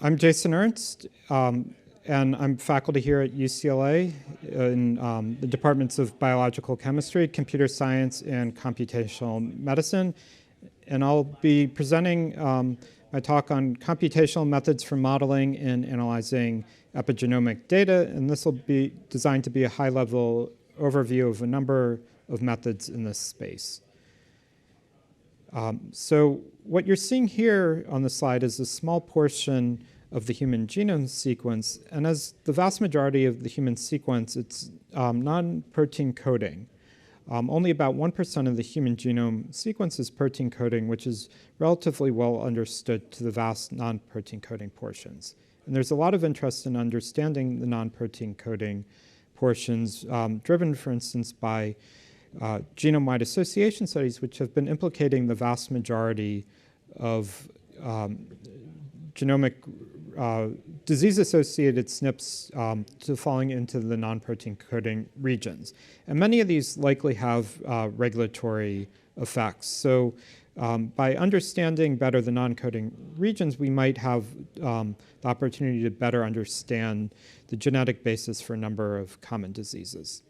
I'm Jason Ernst, and I'm faculty here at UCLA in the departments of biological chemistry, computer science, and computational medicine. And I'll be presenting my talk on computational methods for modeling and analyzing epigenomic data. And this will be designed to be a high-level overview of a number of methods in this space. So what you're seeing here on the slide is a small portion of the human genome sequence. And as the vast majority of the human sequence, it's non-protein coding. Only about 1% of the human genome sequence is protein coding, which is relatively well understood to the vast non-protein coding portions. And there's a lot of interest in understanding the non-protein coding portions, driven, for instance, by genome-wide association studies, which have been implicating the vast majority of genomic disease-associated SNPs to falling into the non-protein coding regions. And many of these likely have regulatory effects. So by understanding better the non-coding regions, we might have the opportunity to better understand the genetic basis for a number of common diseases.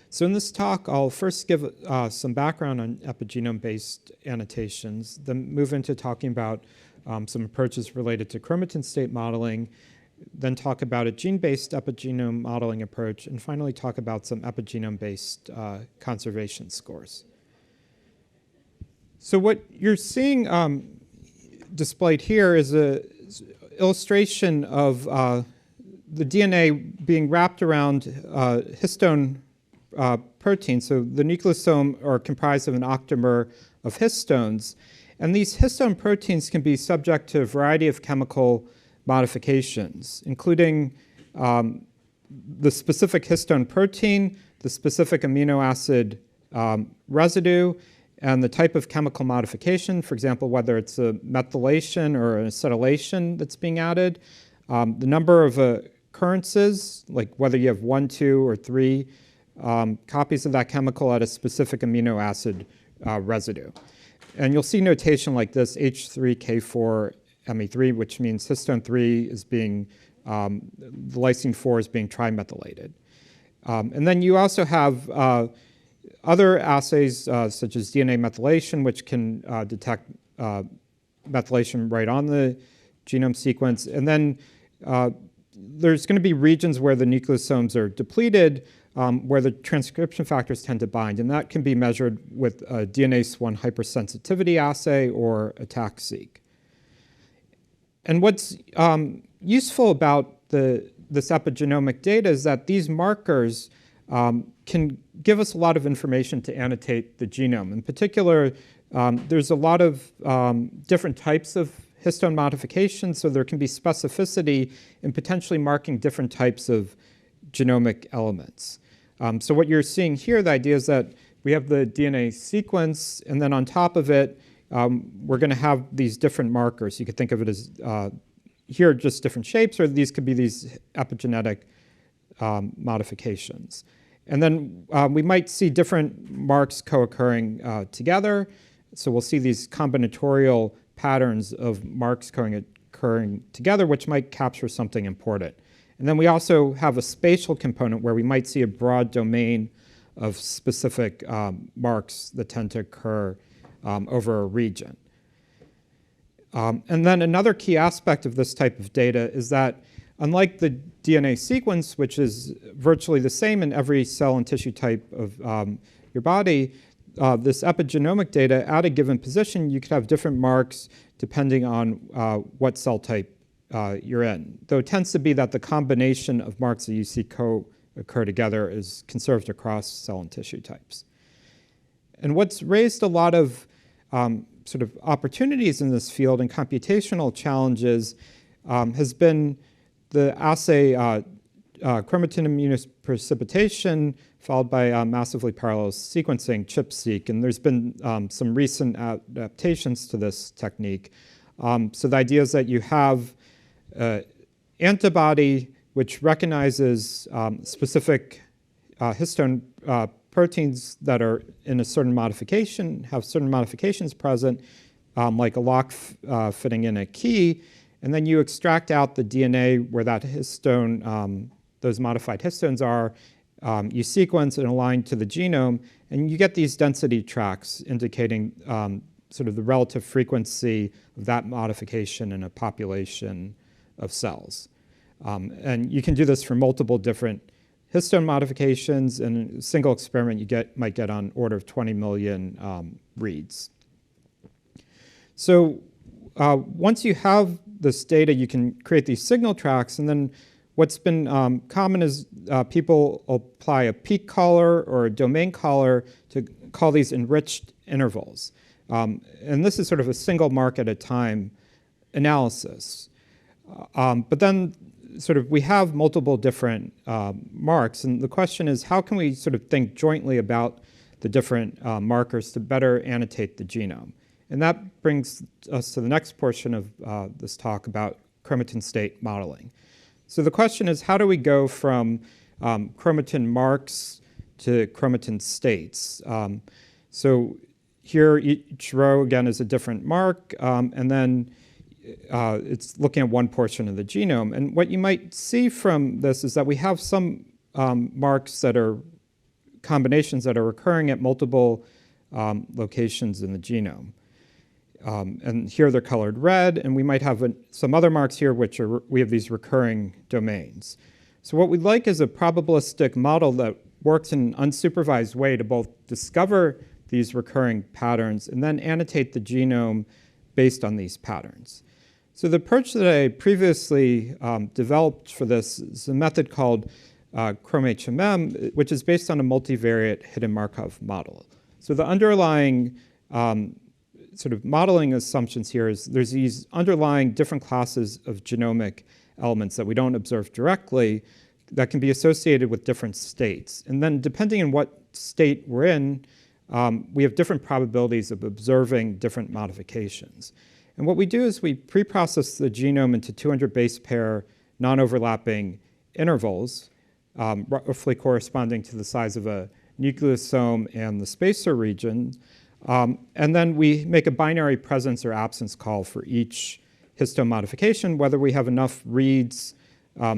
So in this talk, I'll first give some background on epigenome-based annotations, then move into talking about some approaches related to chromatin state modeling, then talk about a gene-based epigenome modeling approach, and finally talk about some epigenome-based conservation scores. So what you're seeing displayed here is an illustration of the DNA being wrapped around histone protein. So the nucleosomes are comprised of an octamer of histones. And these histone proteins can be subject to a variety of chemical modifications, including the specific histone protein, the specific amino acid residue, and the type of chemical modification, for example, whether it's a methylation or an acetylation that's being added, the number of occurrences, like whether you have 1, 2, or 3 copies of that chemical at a specific amino acid residue. And you'll see notation like this, H3K4Me3, which means histone 3 is being, the lysine 4 is being trimethylated. And then you also have other assays such as DNA methylation, which can detect methylation right on the genome sequence. And then there's going to be regions where the nucleosomes are depleted, where the transcription factors tend to bind, and that can be measured with a DNase I hypersensitivity assay or a TAC-seq. And what's useful about this epigenomic data is that these markers can give us a lot of information to annotate the genome. In particular, there's a lot of different types of histone modifications, so there can be specificity in potentially marking different types of genomic elements. So what you're seeing here, the idea is that we have the DNA sequence, and then on top of it, we're going to have these different markers. You could think of it as here just different shapes, or these could be these epigenetic modifications. And then we might see different marks co-occurring together. So we'll see these combinatorial patterns of marks occurring together, which might capture something important. And then we also have a spatial component where we might see a broad domain of specific marks that tend to occur over a region. And then another key aspect of this type of data is that unlike the DNA sequence, which is virtually the same in every cell and tissue type of your body, this epigenomic data at a given position, you could have different marks depending on what cell type you're in, though it tends to be that the combination of marks that you see co-occur together is conserved across cell and tissue types. And what's raised a lot of sort of opportunities in this field and computational challenges has been the assay chromatin immunoprecipitation followed by massively parallel sequencing, ChIP-seq, and there's been some recent adaptations to this technique. So the idea is that you have antibody which recognizes specific histone proteins that are in a certain modification, have certain modifications present, like a lock fitting in a key, and then you extract out the DNA where that histone, those modified histones are, you sequence and align to the genome, and you get these density tracks indicating sort of the relative frequency of that modification in a population of cells. And you can do this for multiple different histone modifications. In a single experiment, you might get on order of 20 million reads. So once you have this data, you can create these signal tracks. And then what's been common is people apply a peak caller or a domain caller to call these enriched intervals. And this is sort of a single mark at a time analysis. But then sort of we have multiple different marks. And the question is, how can we sort of think jointly about the different markers to better annotate the genome? And that brings us to the next portion of this talk about chromatin state modeling. So the question is, how do we go from chromatin marks to chromatin states? So here, each row, again, is a different mark, and then it's looking at one portion of the genome. And what you might see from this is that we have some marks that are combinations that are occurring at multiple locations in the genome. And here they're colored red, and we might have some other marks here which we have these recurring domains. So what we'd like is a probabilistic model that works in an unsupervised way to both discover these recurring patterns and then annotate the genome based on these patterns. So the approach that I previously developed for this is a method called ChromHMM, which is based on a multivariate hidden Markov model. So the underlying sort of modeling assumptions here is there's these underlying different classes of genomic elements that we don't observe directly that can be associated with different states. And then depending on what state we're in, we have different probabilities of observing different modifications. And what we do is we pre-process the genome into 200 base pair non-overlapping intervals, roughly corresponding to the size of a nucleosome and the spacer region. And then we make a binary presence or absence call for each histone modification, whether we have enough reads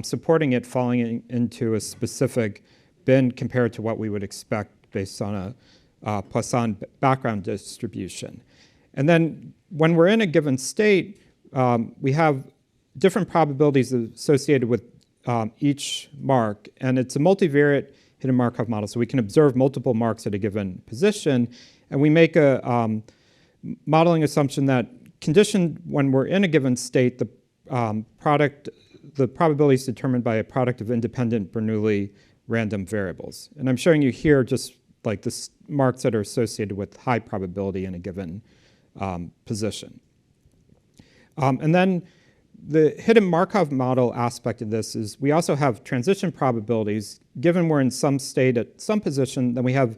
supporting it falling into a specific bin compared to what we would expect based on a Poisson background distribution. And then when we're in a given state, we have different probabilities associated with each mark. And it's a multivariate hidden Markov model, so we can observe multiple marks at a given position. And we make a modeling assumption that conditioned when we're in a given state, the probability is determined by a product of independent Bernoulli random variables. And I'm showing you here just like the marks that are associated with high probability in a given position. And then the hidden Markov model aspect of this is we also have transition probabilities. Given we're in some state at some position, then we have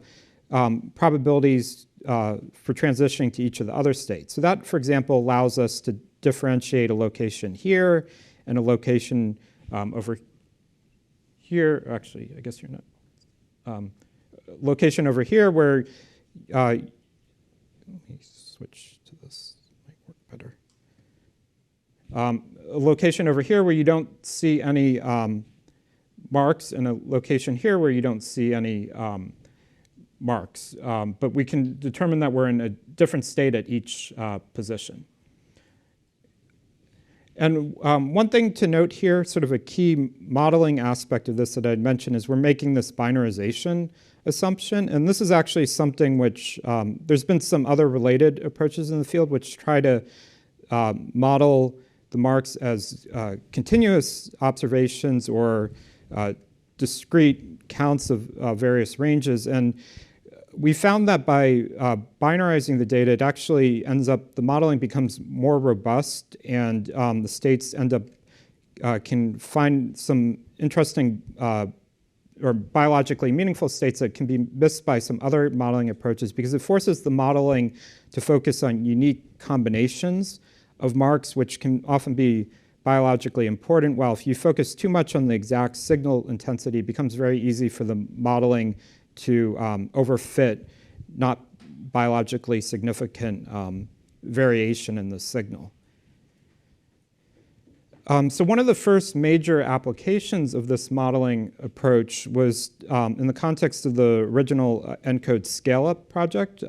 probabilities for transitioning to each of the other states. So that, for example, allows us to differentiate a location here and a location over here. Actually, I guess you're not. Location over here where, let me switch to this, might work better. A location over here where you don't see any marks, and a location here where you don't see any marks. But we can determine that we're in a different state at each position. And one thing to note here, sort of a key modeling aspect of this that I'd mentioned, is we're making this binarization assumption. And this is actually something which there's been some other related approaches in the field which try to model the marks as continuous observations or discrete counts of various ranges. And we found that by binarizing the data, it actually ends up, the modeling becomes more robust, and the states end up, can find some interesting or biologically meaningful states that can be missed by some other modeling approaches, because it forces the modeling to focus on unique combinations of marks, which can often be biologically important. While if you focus too much on the exact signal intensity, it becomes very easy for the modeling to overfit not biologically significant variation in the signal. So one of the first major applications of this modeling approach was in the context of the original ENCODE scale-up project.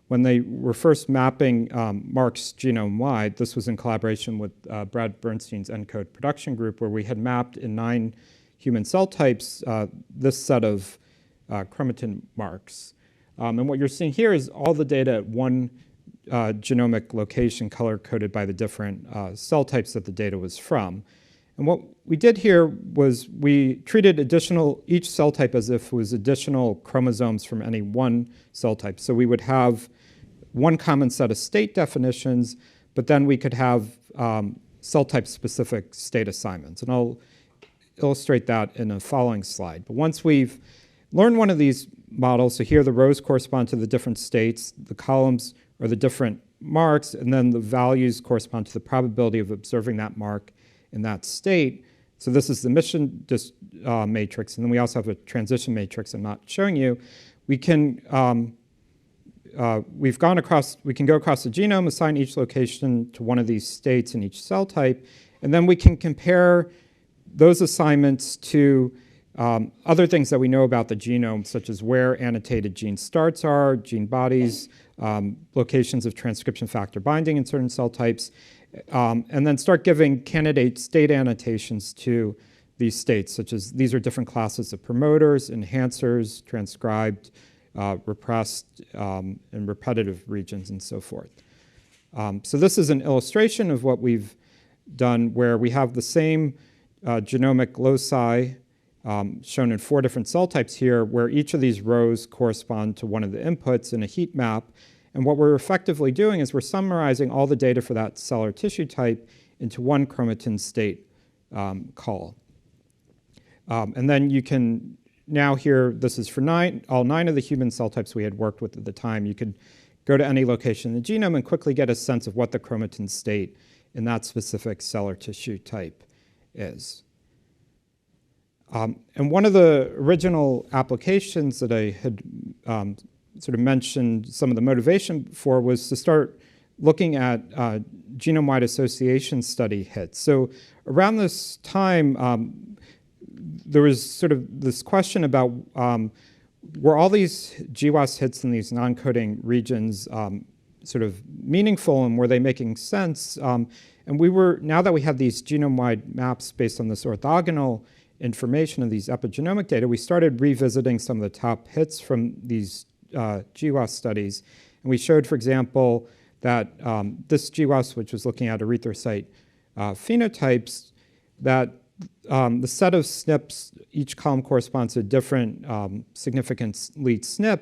When they were first mapping Mark's genome-wide, this was in collaboration with Brad Bernstein's ENCODE production group, where we had mapped in 9 human cell types this set of chromatin marks. And what you're seeing here is all the data at one genomic location color-coded by the different cell types that the data was from. And what we did here was we treated each cell type as if it was additional chromosomes from any one cell type. So we would have one common set of state definitions, but then we could have cell type-specific state assignments. And I'll illustrate that in a following slide. But once we've learned one of these models, so here the rows correspond to the different states, the columns are the different marks, and then the values correspond to the probability of observing that mark in that state. So this is the mission matrix, and then we also have a transition matrix I'm not showing you. We can we can go across the genome, assign each location to one of these states in each cell type, and then we can compare those assignments to other things that we know about the genome, such as where annotated gene starts are, gene bodies, locations of transcription factor binding in certain cell types, and then start giving candidate state annotations to these states, such as these are different classes of promoters, enhancers, transcribed, repressed, and repetitive regions, and so forth. So this is an illustration of what we've done, where we have the same genomic loci shown in 4 different cell types here, where each of these rows correspond to one of the inputs in a heat map. And what we're effectively doing is we're summarizing all the data for that cell or tissue type into one chromatin state call. And then you can now here, this is for all 9 of the human cell types we had worked with at the time. You could go to any location in the genome and quickly get a sense of what the chromatin state in that specific cell or tissue type is. And one of the original applications that I had sort of mentioned some of the motivation for was to start looking at genome-wide association study hits. So around this time, there was sort of this question about were all these GWAS hits in these non-coding regions sort of meaningful, and were they making sense? And now that we have these genome-wide maps based on this orthogonal information of these epigenomic data, we started revisiting some of the top hits from these GWAS studies. And we showed, for example, that this GWAS, which was looking at erythrocyte phenotypes, that the set of SNPs, each column corresponds to a different significant lead SNP.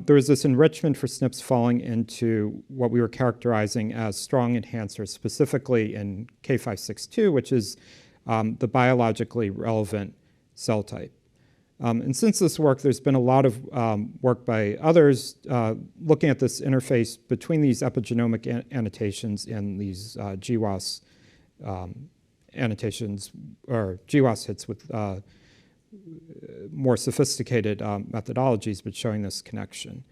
There was this enrichment for SNPs falling into what we were characterizing as strong enhancers, specifically in K562, which is the biologically relevant cell type. And since this work, there's been a lot of work by others looking at this interface between these epigenomic annotations and these GWAS annotations, or GWAS hits with more sophisticated methodologies, but showing this connection.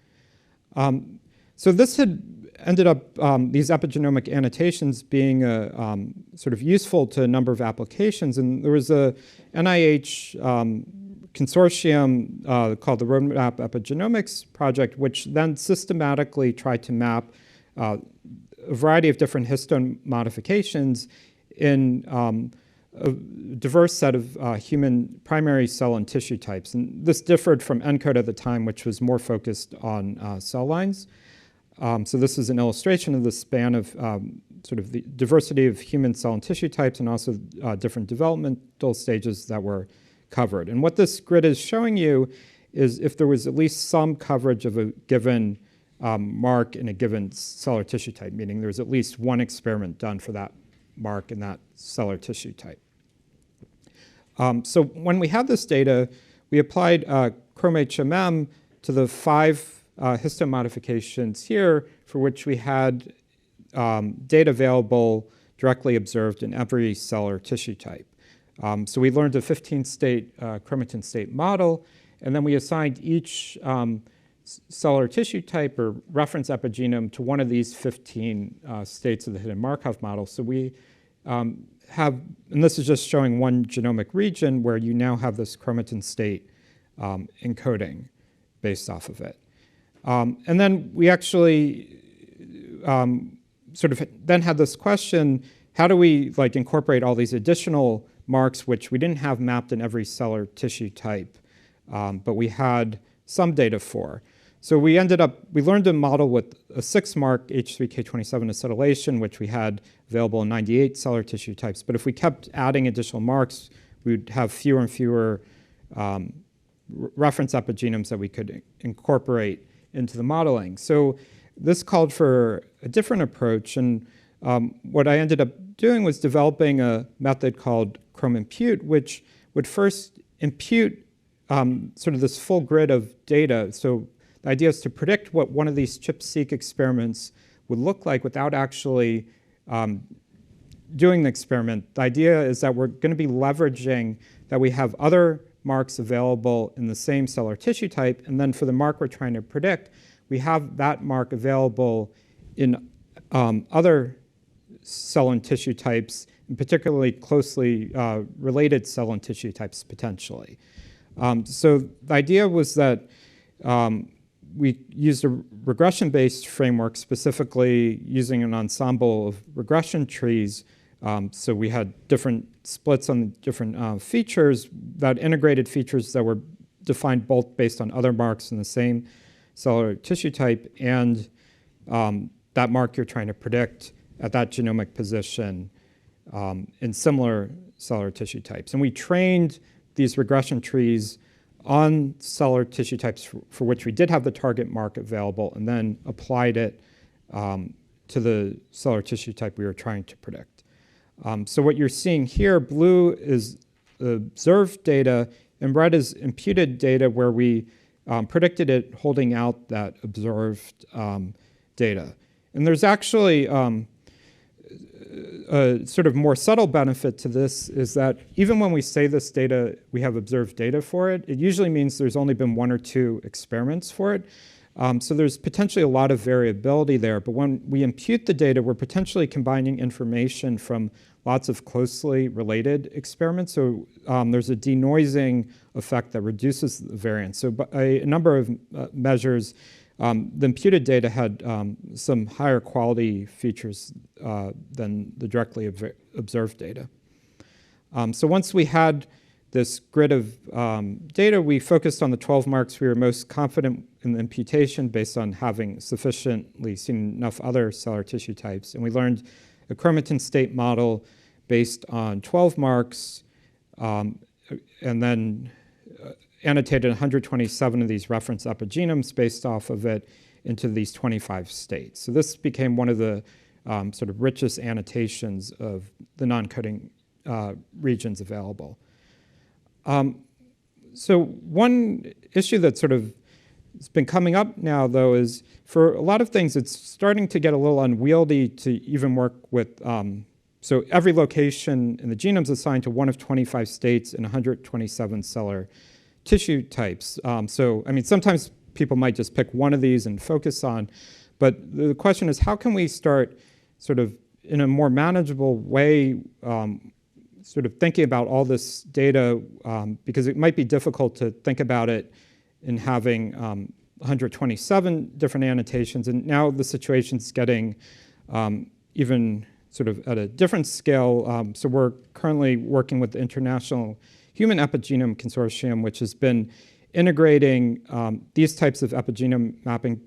So this had ended up, these epigenomic annotations being sort of useful to a number of applications. And there was a NIH consortium called the Roadmap Epigenomics Project, which then systematically tried to map a variety of different histone modifications in a diverse set of human primary cell and tissue types. And this differed from ENCODE at the time, which was more focused on cell lines. So this is an illustration of the span of sort of the diversity of human cell and tissue types, and also different developmental stages that were covered. And what this grid is showing you is if there was at least some coverage of a given mark in a given cell or tissue type, meaning there was at least one experiment done for that mark in that cell or tissue type. So when we had this data, we applied ChromHMM to the 5 histone modifications here for which we had data available directly observed in every cell or tissue type. So we learned a 15-state chromatin state model, and then we assigned each cell or tissue type or reference epigenome to one of these 15 states of the hidden Markov model. So we have, and this is just showing one genomic region where you now have this chromatin state encoding based off of it. And then we actually sort of then had this question, how do we like incorporate all these additional marks which we didn't have mapped in every cell or tissue type, but we had some data for. So we learned a model with a 6-mark H3K27 acetylation, which we had available in 98 cell or tissue types. But if we kept adding additional marks, we would have fewer and fewer reference epigenomes that we could incorporate into the modeling. So this called for a different approach. And what I ended up doing was developing a method called ChromImpute, which would first impute sort of this full grid of data. So the idea is to predict what one of these ChIP-seq experiments would look like without actually doing the experiment. The idea is that we're going to be leveraging that we have other marks available in the same cell or tissue type, and then for the mark we're trying to predict, we have that mark available in other cell and tissue types, and particularly closely related cell and tissue types potentially. So the idea was that we used a regression-based framework, specifically using an ensemble of regression trees. So we had different splits on different features, that integrated features that were defined both based on other marks in the same cell or tissue type and that mark you're trying to predict at that genomic position in similar cell or tissue types. And we trained these regression trees on cell or tissue types for which we did have the target mark available, and then applied it to the cell or tissue type we were trying to predict. So what you're seeing here, blue is observed data, and red is imputed data where we predicted it holding out that observed data. And there's actually a sort of more subtle benefit to this is that even when we say this data, we have observed data for it, it usually means there's only been 1 or 2 experiments for it. So there's potentially a lot of variability there. But when we impute the data, we're potentially combining information from lots of closely related experiments. So there's a denoising effect that reduces the variance. So by a number of measures, the imputed data had some higher quality features than the directly observed data. So once we had this grid of data, we focused on the 12 marks we were most confident in the imputation based on having sufficiently seen enough other cell or tissue types. And we learned a chromatin state model based on 12 marks, and then annotated 127 of these reference epigenomes based off of it into these 25 states. So this became one of the sort of richest annotations of the non-coding regions available. So one issue that sort of has been coming up now, though, is for a lot of things, it's starting to get a little unwieldy to even work with. So every location in the genome is assigned to one of 25 states and 127 cell or tissue types. So, I mean, sometimes people might just pick one of these and focus on, but the question is, how can we start sort of in a more manageable way sort of thinking about all this data, because it might be difficult to think about it in having 127 different annotations. And now the situation's getting even sort of at a different scale. So we're currently working with the International Human Epigenome Consortium, which has been integrating these types of epigenome mapping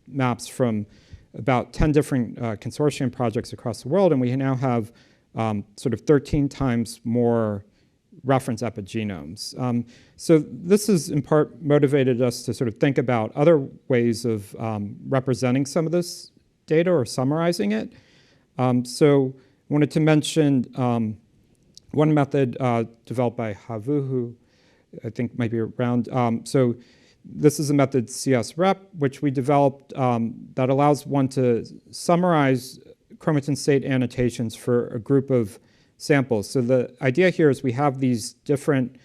maps from about 10 different consortium projects across the world. And we now have sort of 13 times more reference epigenomes. So this has in part motivated us to sort of think about other ways of representing some of this data or summarizing it. So I wanted to mention one method developed by Havu, who I think might be around. So this is a method CSRep, which we developed that allows one to summarize chromatin state annotations for a group of samples. So the idea here is we have these different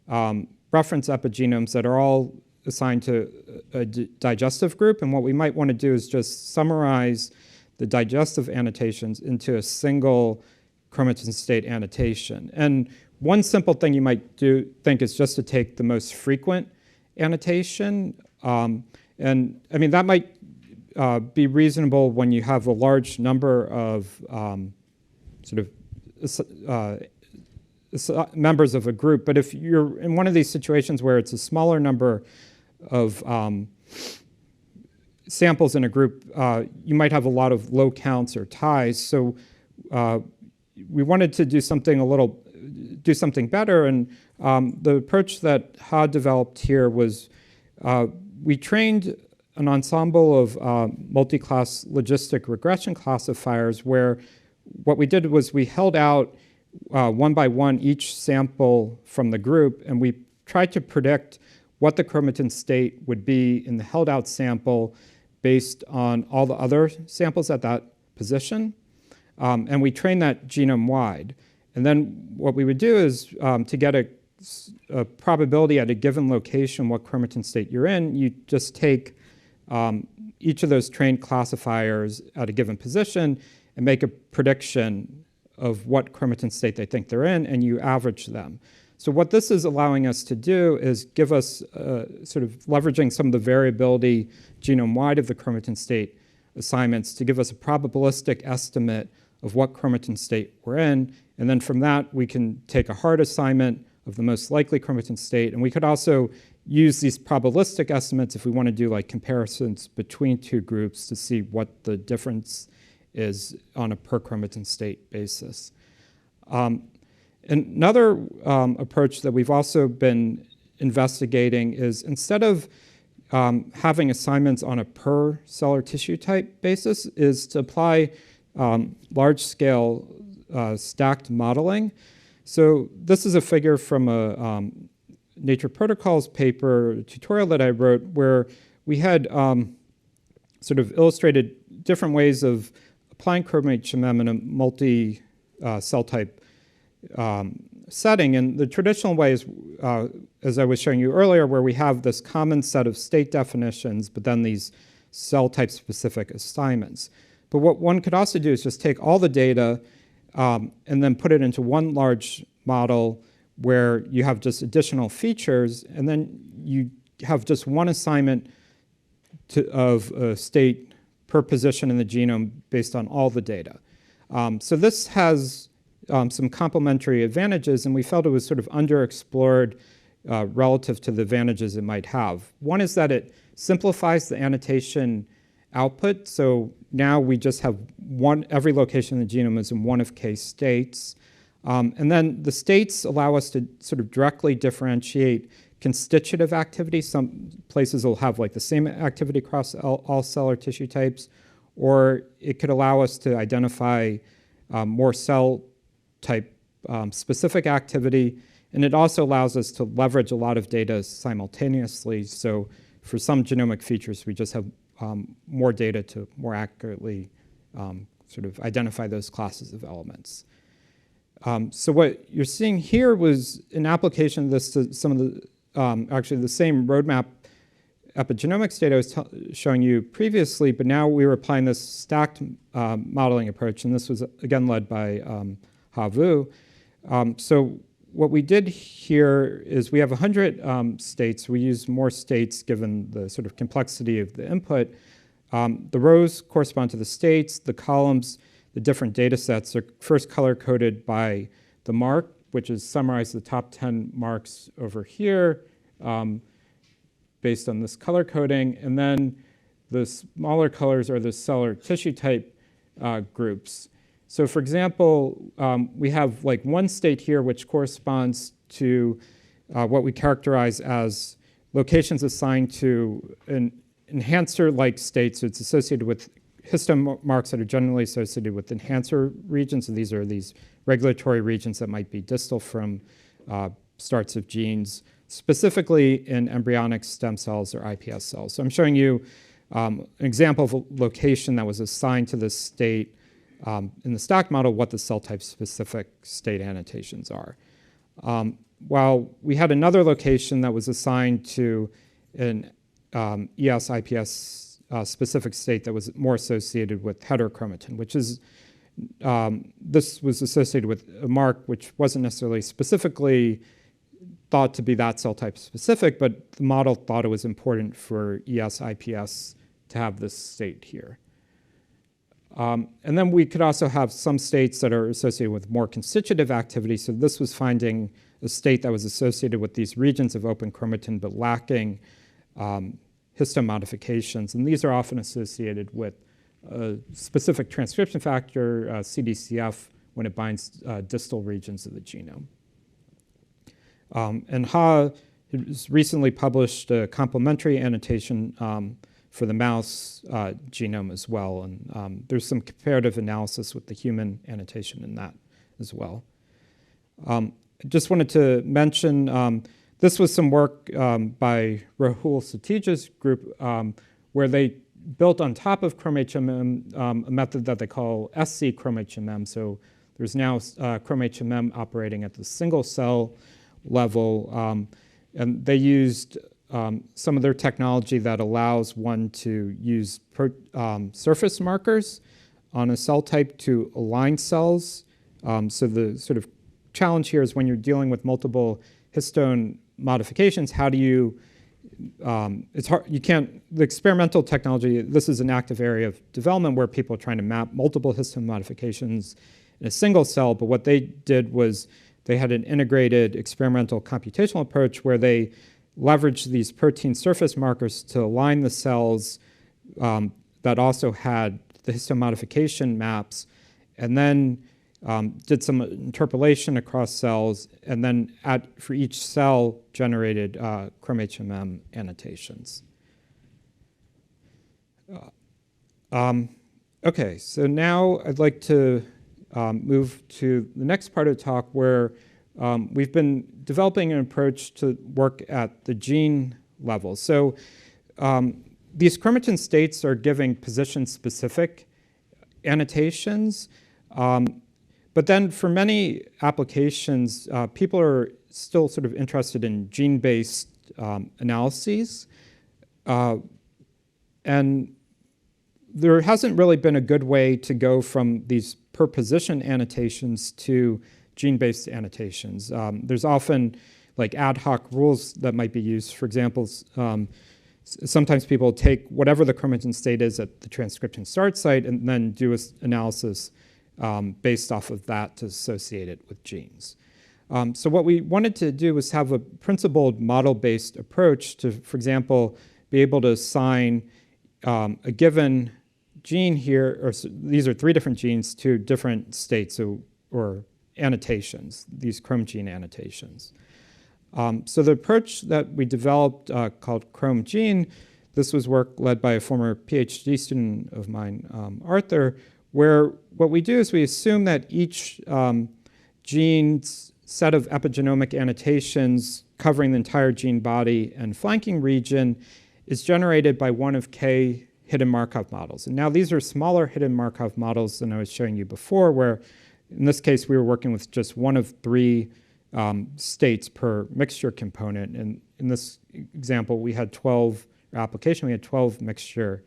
reference epigenomes that are all assigned to a digestive group, and what we might want to do is just summarize the digestive annotations into a single chromatin state annotation. And one simple thing you might think is just to take the most frequent annotation. And I mean, that might be reasonable when you have a large number of members of a group. But if you're in one of these situations where it's a smaller number of samples in a group, you might have a lot of low counts or ties. So we wanted to do something better, and the approach that Ha developed here was we trained an ensemble of multi-class logistic regression classifiers where what we did was we held out one by one each sample from the group, and we tried to predict what the chromatin state would be in the held out sample based on all the other samples at that position. And we trained that genome-wide. And then what we would do is to get a probability at a given location what chromatin state you're in, you just take each of those trained classifiers at a given position and make a prediction of what chromatin state they think they're in, and you average them. So what this is allowing us to do is give us sort of leveraging some of the variability genome-wide of the chromatin state assignments to give us a probabilistic estimate of what chromatin state we're in. And then from that, we can take a hard assignment of the most likely chromatin state. And we could also use these probabilistic estimates if we want to do like comparisons between two groups to see what the difference is on a per chromatin state basis. Another approach that we've also been investigating is instead of having assignments on a per cell or tissue type basis is to apply large-scale stacked modeling. So this is a figure from a Nature Protocols paper tutorial that I wrote where we had sort of illustrated different ways of applying ChromImpute in a multi-cell type setting. And the traditional way is, as I was showing you earlier, where we have this common set of state definitions, but then these cell type specific assignments. But what one could also do is just take all the data and then put it into one large model where you have just additional features, and then you have just one assignment of a state per position in the genome based on all the data. So this has some complementary advantages, and we felt it was sort of underexplored relative to the advantages it might have. One is that it simplifies the annotation output. So now we just have every location in the genome is in one of k states. And then the states allow us to sort of directly differentiate constitutive activity. Some places will have like the same activity across all cell or tissue types, or it could allow us to identify more cell type specific activity. And it also allows us to leverage a lot of data simultaneously. So for some genomic features, we just have more data to more accurately sort of identify those classes of elements. So what you're seeing here was an application of this to some of the, actually the same roadmap epigenomics data I was showing you previously, but now we were applying this stacked modeling approach, and this was again led by Ha Vu. So what we did here is we have 100 states. We use more states given the sort of complexity of the input. The rows correspond to the states. The columns, the different data sets, are first color-coded by the mark, which is summarized the top 10 marks over here based on this color coding. And then the smaller colors are the cell or tissue type groups. So for example, we have like one state here which corresponds to what we characterize as locations assigned to an enhancer-like state. So it's associated with histone marks that are generally associated with enhancer regions. So these are these regulatory regions that might be distal from starts of genes, specifically in embryonic stem cells or iPS cells. So I'm showing you an example of a location that was assigned to this state in the stack model, what the cell type specific state annotations are. While we had another location that was assigned to an ES-IPS specific state that was more associated with heterochromatin, which is this was associated with a mark which wasn't necessarily specifically thought to be that cell type specific, but the model thought it was important for ES-IPS to have this state here. And then we could also have some states that are associated with more constitutive activity. So this was finding a state that was associated with these regions of open chromatin but lacking histone modifications. And these are often associated with a specific transcription factor, CDCF, when it binds distal regions of the genome. And Ha has recently published a complementary annotation for the mouse genome as well. And there's some comparative analysis with the human annotation in that as well. I just wanted to mention, this was some work by Rahul Satij's group where they built on top of ChromHMM a method that they call SC ChromHMM. So there's now ChromHMM operating at the single cell level. And they used some of their technology that allows one to use surface markers on a cell type to align cells. So the sort of challenge here is when you're dealing with multiple histone modifications, how do you, it's hard, you can't, the experimental technology, this is an active area of development where people are trying to map multiple histone modifications in a single cell, but what they did was they had an integrated experimental computational approach where they leveraged these protein surface markers to align the cells that also had the histone modification maps, and then did some interpolation across cells, and then for each cell generated ChromHMM annotations. Okay, so now I'd like to move to the next part of the talk where we've been developing an approach to work at the gene level. So these chromatin states are giving position-specific annotations. But then for many applications, people are still sort of interested in gene-based analyses. And there hasn't really been a good way to go from these per position annotations to gene-based annotations. There's often like ad hoc rules that might be used. For example, sometimes people take whatever the chromatin state is at the transcription start site and then do an analysis based off of that to associate it with genes. So what we wanted to do was have a principled model-based approach to, for example, be able to assign a given gene here, or these are 3 different genes to different states or annotations, these Chrome gene annotations. So the approach that we developed called Chrome Gene, this was work led by a former PhD student of mine, Arthur, where what we do is we assume that each gene's set of epigenomic annotations covering the entire gene body and flanking region is generated by one of k hidden Markov models. And now these are smaller hidden Markov models than I was showing you before, where in this case we were working with just one of 3 states per mixture component. And in this example, we had 12 application, we had 12 mixture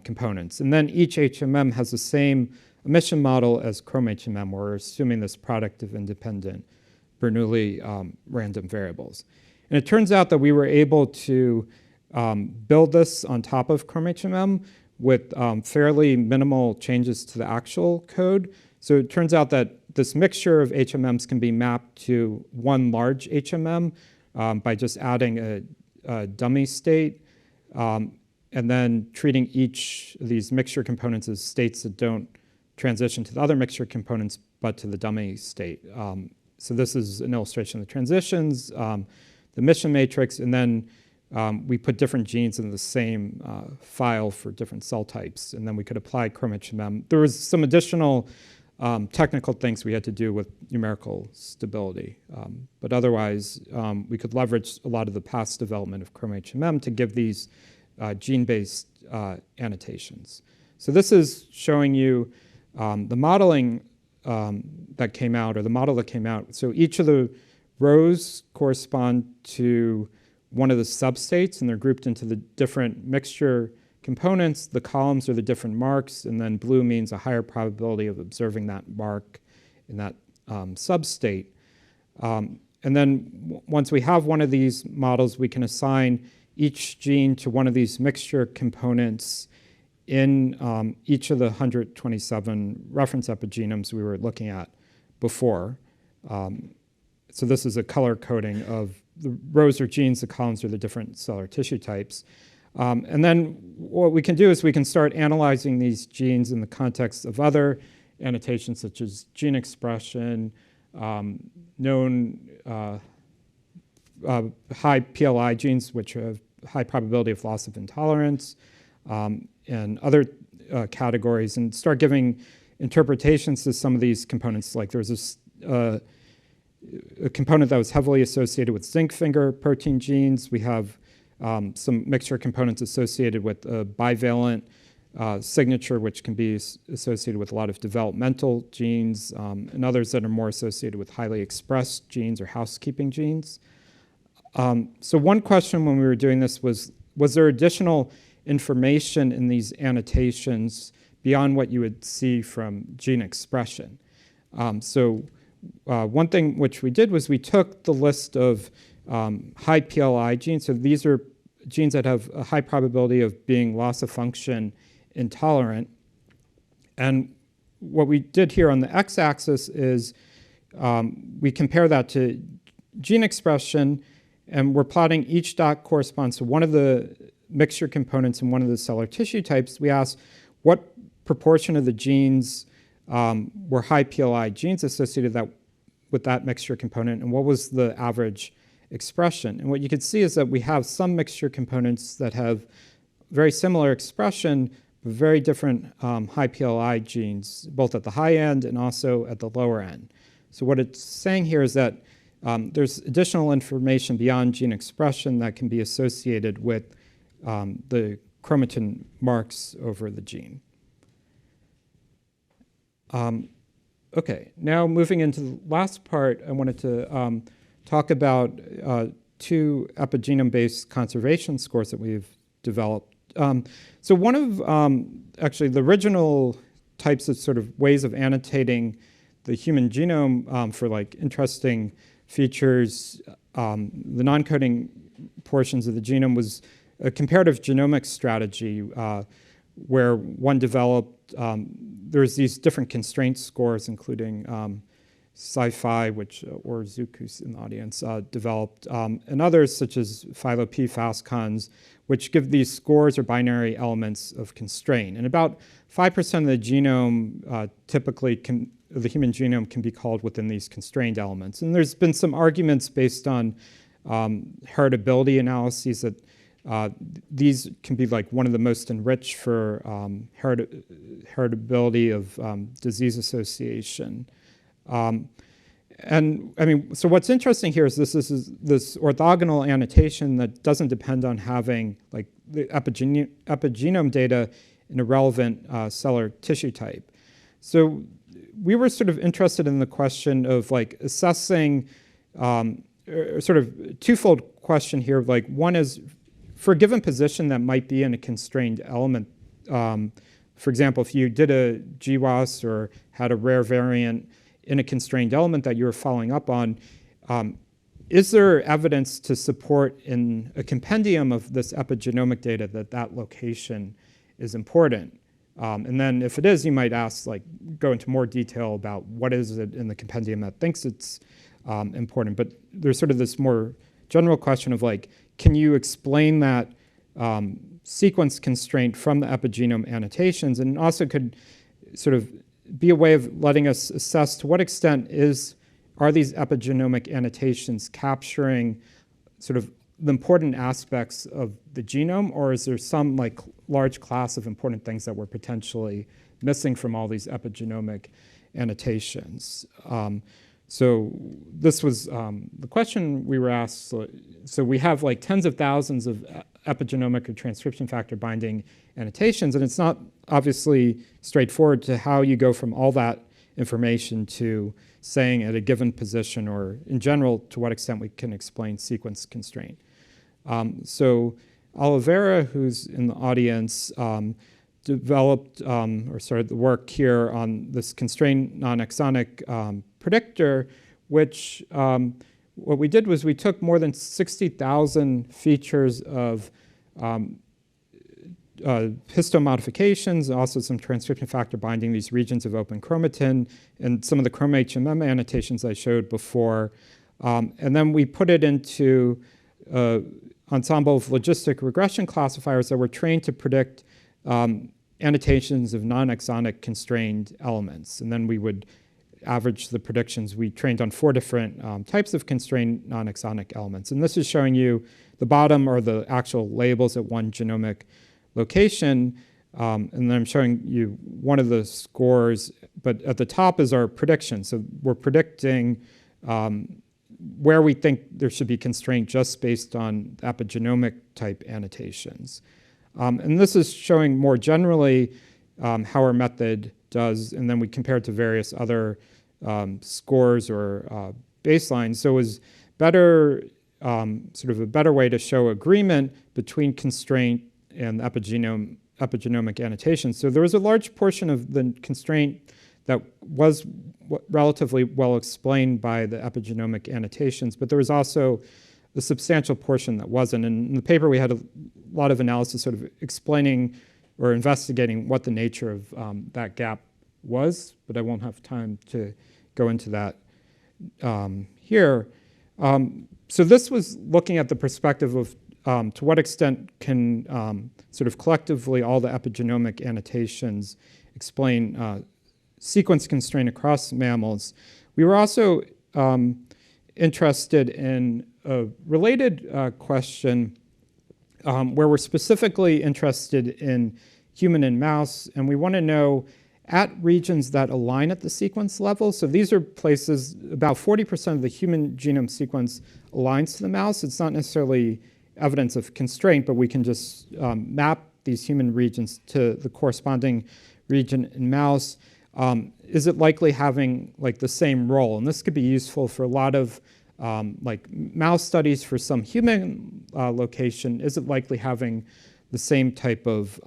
components. And then each HMM has the same emission model as ChromHMM. We're assuming this product of independent Bernoulli random variables. And it turns out that we were able to build this on top of ChromHMM with fairly minimal changes to the actual code. So it turns out that this mixture of HMMs can be mapped to one large HMM by just adding a dummy state and then treating each of these mixture components as states that don't transition to the other mixture components but to the dummy state. So this is an illustration of the transitions, the emission matrix, and then we put different genes in the same file for different cell types, and then we could apply ChromHMM. There was some additional technical things we had to do with numerical stability, but otherwise we could leverage a lot of the past development of ChromHMM to give these gene-based annotations. So this is showing you the modeling that came out, or the model that came out. So each of the rows correspond to one of the substates, and they're grouped into the different mixture components. The columns are the different marks, and then blue means a higher probability of observing that mark in that substate. And then once we have one of these models, we can assign each gene to one of these mixture components in each of the 127 reference epigenomes we were looking at before. So this is a color coding of the rows are genes, the columns are the different cellular tissue types. And then what we can do is we can start analyzing these genes in the context of other annotations such as gene expression, known high PLI genes, which have high probability of loss of intolerance, and other categories, and start giving interpretations to some of these components. Like there's this a component that was heavily associated with zinc finger protein genes. We have some mixture components associated with a bivalent signature, which can be associated with a lot of developmental genes, and others that are more associated with highly expressed genes or housekeeping genes. So one question when we were doing this was there additional information in these annotations beyond what you would see from gene expression? One thing which we did was we took the list of high PLI genes. So these are genes that have a high probability of being loss of function intolerant. And what we did here on the x-axis is we compare that to gene expression, and we're plotting each dot corresponds to one of the mixture components in one of the cellular tissue types. We asked what proportion of the genes were high PLI genes associated with that mixture component, and what was the average expression. And what you can see is that we have some mixture components that have very similar expression, but very different high PLI genes, both at the high end and also at the lower end. So what it's saying here is that there's additional information beyond gene expression that can be associated with the chromatin marks over the gene. Okay, now moving into the last part, I wanted to talk about two epigenome-based conservation scores that we've developed. So one of actually the original types of sort of ways of annotating the human genome for like interesting features, the non-coding portions of the genome was a comparative genomics strategy where one developed, there's these different constraint scores, including Sci-Fi, which, or Zuku's in the audience, developed, and others such as Philo-P, FastCons, which give these scores or binary elements of constraint. And about 5% of the genome typically the human genome can be called within these constrained elements. And there's been some arguments based on heritability analyses that these can be like one of the most enriched for heritability of disease association. And I mean, so what's interesting here is this orthogonal annotation that doesn't depend on having like the epigenome data in a relevant cellular tissue type. So we were sort of interested in the question of like assessing sort of twofold question here. Like one is for a given position that might be in a constrained element. For example, if you did a GWAS or had a rare variant in a constrained element that you were following up on, is there evidence to support in a compendium of this epigenomic data that that location is important? And then if it is, you might ask, like, go into more detail about what is it in the compendium that thinks it's important. But there's sort of this more general question of like, can you explain that sequence constraint from the epigenome annotations, and also could sort of be a way of letting us assess to what extent are these epigenomic annotations capturing sort of the important aspects of the genome, or is there some like large class of important things that we're potentially missing from all these epigenomic annotations? So this was the question we were asked. So we have like tens of thousands of epigenomic or transcription factor binding annotations, and it's not obviously straightforward to how you go from all that information to saying at a given position, or in general, to what extent we can explain sequence constraint. So Oliveira, who's in the audience, developed or started the work here on this constrained non-exonic predictor, which what we did was we took more than 60,000 features of histone modifications, also some transcription factor binding these regions of open chromatin, and some of the ChromHMM annotations I showed before. And then we put it into an ensemble of logistic regression classifiers that were trained to predict annotations of non-exonic constrained elements. And then we would average the predictions. We trained on 4 different types of constrained non-exonic elements. And this is showing you the bottom are the actual labels at one genomic location. And then I'm showing you one of the scores, but at the top is our prediction. So we're predicting where we think there should be constraint just based on epigenomic type annotations. And this is showing more generally how our method does, and then we compare it to various other scores or baselines. So it was better, sort of a better way to show agreement between constraint and epigenomic annotations. So there was a large portion of the constraint that was relatively well explained by the epigenomic annotations, but there was also a substantial portion that wasn't. And in the paper, we had a lot of analysis sort of explaining or investigating what the nature of that gap was, but I won't have time to go into that here. So this was looking at the perspective of to what extent can sort of collectively all the epigenomic annotations explain sequence constraint across mammals. We were also interested in a related question where we're specifically interested in human and mouse, and we want to know at regions that align at the sequence level. So these are places, about 40% of the human genome sequence aligns to the mouse. It's not necessarily evidence of constraint, but we can just map these human regions to the corresponding region in mouse. Is it likely having like the same role? And this could be useful for a lot of like mouse studies for some human location. Is it likely having the same type of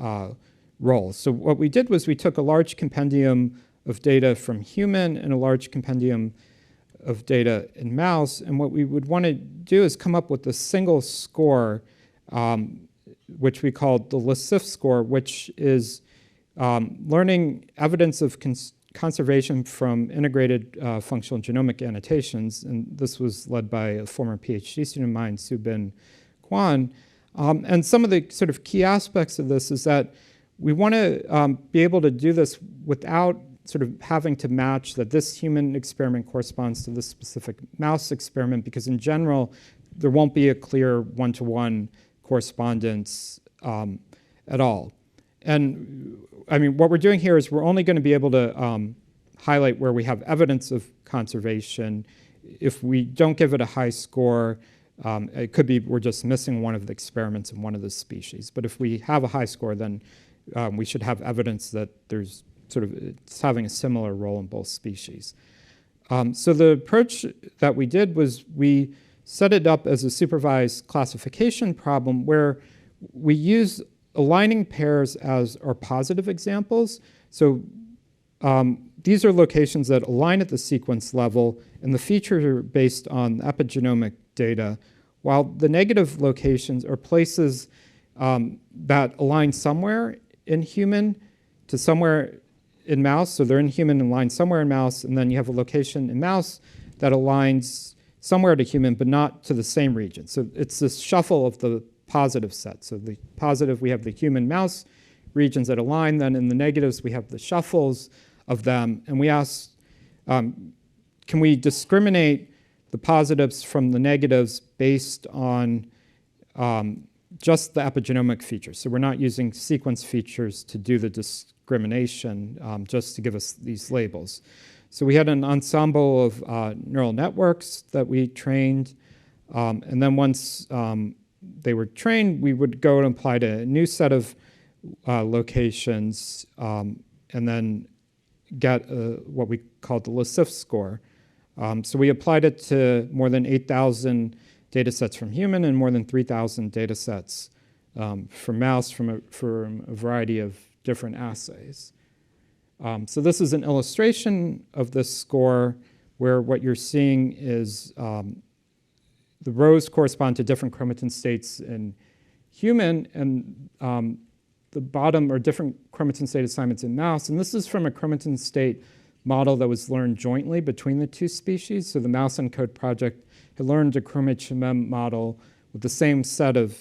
role? So what we did was we took a large compendium of data from human and a large compendium of data in mouse, and what we would want to do is come up with a single score, which we called the LaSif score, which is learning evidence of conservation from integrated functional genomic annotations, and this was led by a former PhD student of mine, Subin Kwan. And some of the sort of key aspects of this is that we want to be able to do this without sort of having to match that this human experiment corresponds to this specific mouse experiment, because in general, there won't be a clear one-to-one correspondence at all. And I mean, what we're doing here is we're only going to be able to highlight where we have evidence of conservation. If we don't give it a high score, it could be we're just missing one of the experiments in one of the species. But if we have a high score, then we should have evidence that there's sort of it's having a similar role in both species. So the approach that we did was we set it up as a supervised classification problem where we use aligning pairs as our positive examples. So these are locations that align at the sequence level, and the features are based on epigenomic data, while the negative locations are places that align somewhere in human to somewhere in mouse. So they're in human and align somewhere in mouse, and then you have a location in mouse that aligns somewhere to human, but not to the same region. So it's this shuffle of the positive set. So the positive, we have the human mouse regions that align, then in the negatives, we have the shuffles of them. And we asked, can we discriminate the positives from the negatives based on just the epigenomic features? So we're not using sequence features to do the discrimination, just to give us these labels. So we had an ensemble of neural networks that we trained, and then once they were trained, we would go and apply to a new set of locations, and then get what we called the LaSif score. So we applied it to more than 8,000 data sets from human and more than 3,000 data sets for mouse from a variety of different assays. So this is an illustration of this score where what you're seeing is the rows correspond to different chromatin states in human, and the bottom are different chromatin state assignments in mouse. And this is from a chromatin state model that was learned jointly between the two species. So the Mouse ENCODE project had learned a ChromImpute model with the same set of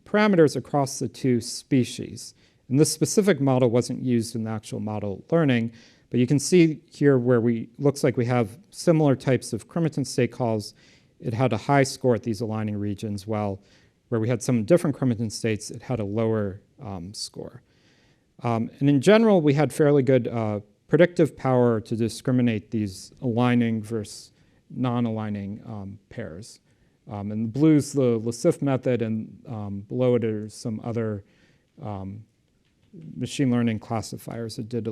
parameters across the two species. And this specific model wasn't used in the actual model learning, but you can see here where looks like we have similar types of chromatin state calls. It had a high score at these aligning regions, while where we had some different chromatin states, it had a lower score. And in general, we had fairly good predictive power to discriminate these aligning versus non-aligning pairs. And the blue's the LeCif method, and below it are some other machine learning classifiers that did a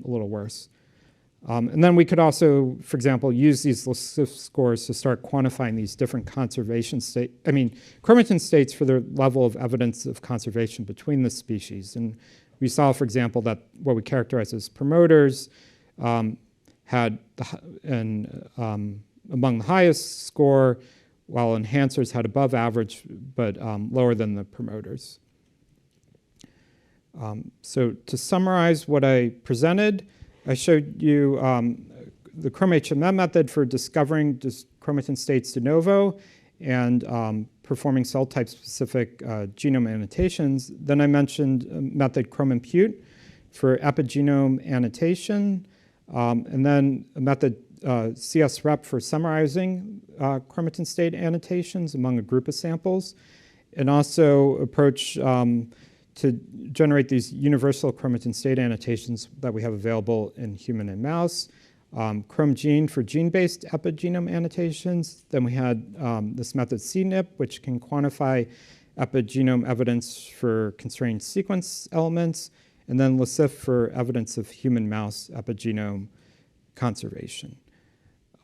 little worse. And then we could also, for example, use these LeCif scores to start quantifying these different chromatin states for their level of evidence of conservation between the species. And we saw, for example, that what we characterize as promoters had among the highest score, while enhancers had above average, but lower than the promoters. So to summarize what I presented, I showed you the ChromHMM method for discovering chromatin states de novo and performing cell type specific genome annotations. Then I mentioned a method ChromImpute for epigenome annotation, and then a method CSRep for summarizing chromatin state annotations among a group of samples, and also approach to generate these universal chromatin state annotations that we have available in human and mouse. ChromGene for gene-based epigenome annotations. Then we had this method CNIP, which can quantify epigenome evidence for constrained sequence elements, and then LeCif for evidence of human-mouse epigenome conservation.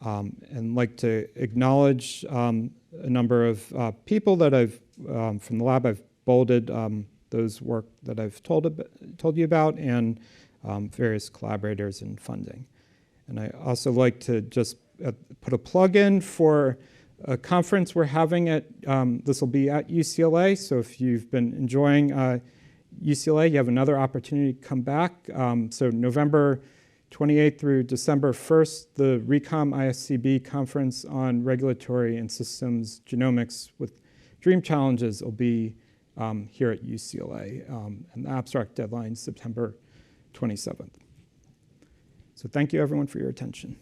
And like to acknowledge a number of people that I've, from the lab, I've bolded those work that I've told you about, and various collaborators and funding. And I also like to just put a plug in for a conference we're having at, this will be at UCLA, so if you've been enjoying UCLA, you have another opportunity to come back. So November 28th through December 1st, the RECOM ISCB conference on regulatory and systems genomics with dream challenges will be here at UCLA, and the abstract deadline is September 27th. So thank you everyone for your attention.